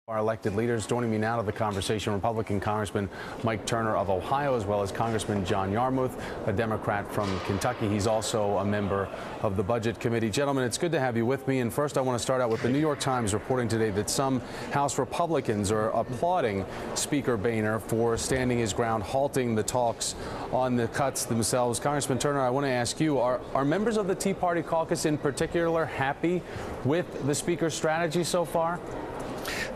Our elected leaders. Joining me now to the conversation, Republican Congressman Mike Turner of Ohio, as well as Congressman John Yarmuth, a Democrat from Kentucky. He's also a member of the Budget Committee. Gentlemen, it's good to have you with me. And first, I want to start out with the New York Times reporting today that some House Republicans are applauding Speaker Boehner for standing his ground, halting the talks on the cuts themselves. Congressman Turner, I want to ask you, are members of the Tea Party caucus in particular happy with the Speaker's strategy so far?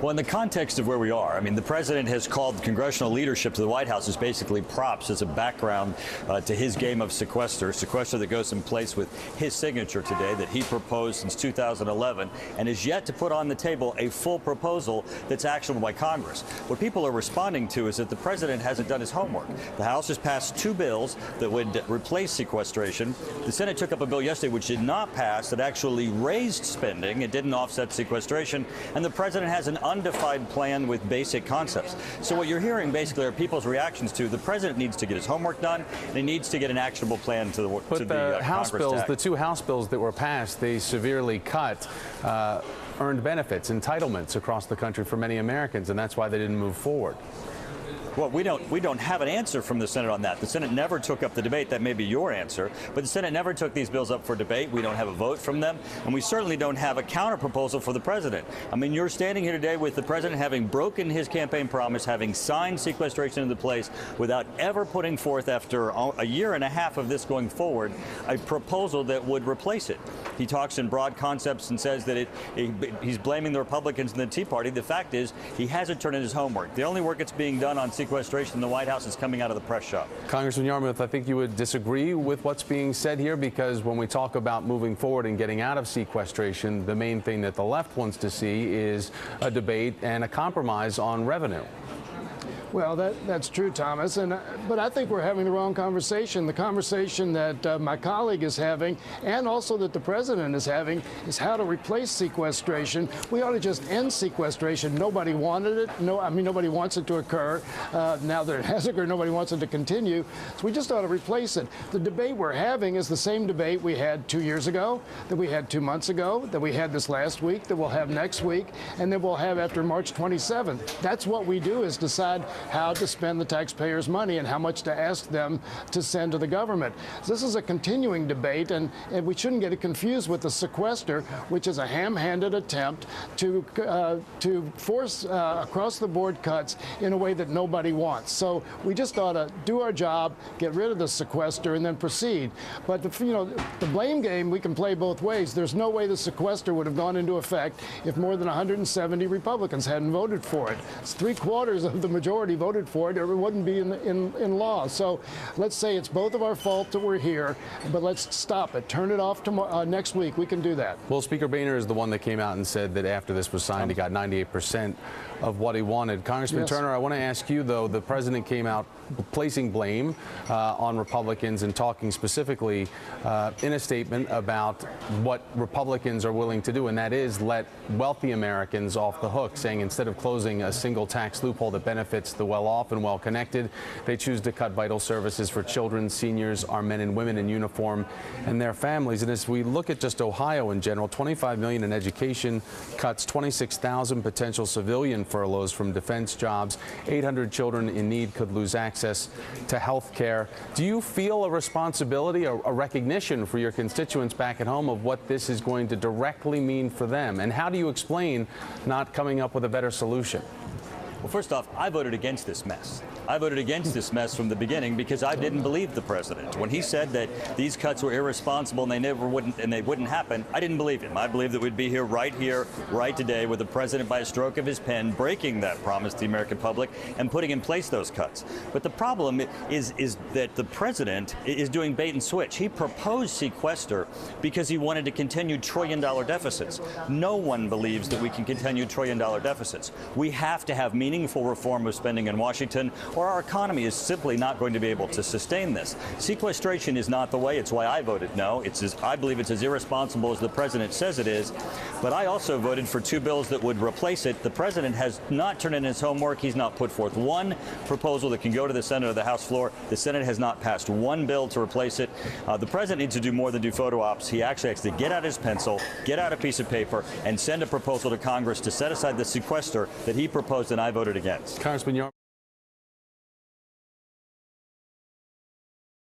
Well, in the context of where we are, I mean, the president has called congressional leadership to the White House as basically props as a background to his game of sequester that goes in place with his signature today that he proposed since 2011 and is yet to put on the table a full proposal that's actionable by Congress. What people are responding to is that the president hasn't done his homework. The House has passed two bills that would replace sequestration. The Senate took up a bill yesterday which did not pass that actually raised spending. It didn't offset sequestration. And the president has an undefined plan with basic concepts. So what you're hearing basically are people's reactions to the president needs to get his homework done, and he needs to get an actionable plan to the House Congress bills, Act. the two House bills that were passed, they severely cut earned benefits, entitlements across the country for many Americans, and that's why they didn't move forward. Well, we don't have an answer from the Senate on that. The Senate never took up the debate. That may be your answer. But the Senate never took these bills up for debate. We don't have a vote from them. And we certainly don't have a counterproposal for the president. I mean, you're standing here today with the president having broken his campaign promise, having signed sequestration into place without ever putting forth, after a year and a half of this going forward, a proposal that would replace it. He talks in broad concepts and says that he's blaming the Republicans and the Tea Party. The fact is, he hasn't turned in his homework. The only work that's being done on sequestration in the White House is coming out of the press shop. Congressman Yarmuth, I think you would disagree with what's being said here, because when we talk about moving forward and getting out of sequestration, the main thing that the left wants to see is a debate and a compromise on revenue. Well, that's true, Thomas, but I think we're having the wrong conversation. The conversation that my colleague is having, and also that the president is having, is how to replace sequestration. We ought to just end sequestration. Nobody wanted it. Nobody wants it to occur. Now that it has occurred, nobody wants it to continue. So we just ought to replace it. The debate we're having is the same debate we had 2 years ago, that we had 2 months ago, that we had this last week, that we'll have next week, and that we'll have after March 27th. That's what we do, is decide how to spend the taxpayers' money and how much to ask them to send to the government. So this is a continuing debate, and we shouldn't get it confused with the sequester, which is a ham-handed attempt to force across-the-board cuts in a way that nobody wants. So we just ought to do our job, get rid of the sequester, and then proceed. But the blame game, we can play both ways. There's no way the sequester would have gone into effect if more than 170 Republicans hadn't voted for it. It's 3/4 of the majority voted for it, or it wouldn't be in law. So let's say it's both of our fault that we're here, but let's stop it. Turn it off tomorrow, next week. We can do that. Well, Speaker Boehner is the one that came out and said that after this was signed, he got 98% of what he wanted. Congressman Yes. Turner, I want to ask you, though, the president came out placing blame on Republicans and talking specifically in a statement about what Republicans are willing to do, and that is let wealthy Americans off the hook, saying instead of closing a single tax loophole that benefits the well-off and well-connected, they choose to cut vital services for children, seniors, our men and women in uniform, and their families. And as we look at just Ohio in general, $25 million in education cuts, 26,000 potential civilian furloughs from defense jobs, 800 children in need could lose access to health care. Do you feel a responsibility, a recognition for your constituents back at home of what this is going to directly mean for them? And how do you explain not coming up with a better solution? Well, first off, I voted against this mess. I voted against this mess from the beginning because I didn't believe the president. When he said that these cuts were irresponsible and they wouldn't happen, I didn't believe him. I believed that we'd be here, right today, with the president, by a stroke of his pen, breaking that promise to the American public and putting in place those cuts. But the problem is that the president is doing bait and switch. He proposed sequester because he wanted to continue trillion-dollar deficits. No one believes that we can continue trillion-dollar deficits. We have to have meaningful reform of spending in Washington, or our economy is simply not going to be able to sustain this. Sequestration is not the way. It's why I voted no. I believe it's as irresponsible as the president says it is. But I also voted for 2 bills that would replace it. The president has not turned in his homework. He's not put forth one proposal that can go to the Senate or the House floor. The Senate has not passed one bill to replace it. The president needs to do more than do photo ops. He actually has to get out his pencil, get out a piece of paper, and send a proposal to Congress to set aside the sequester that he proposed and I voted against. Congressman,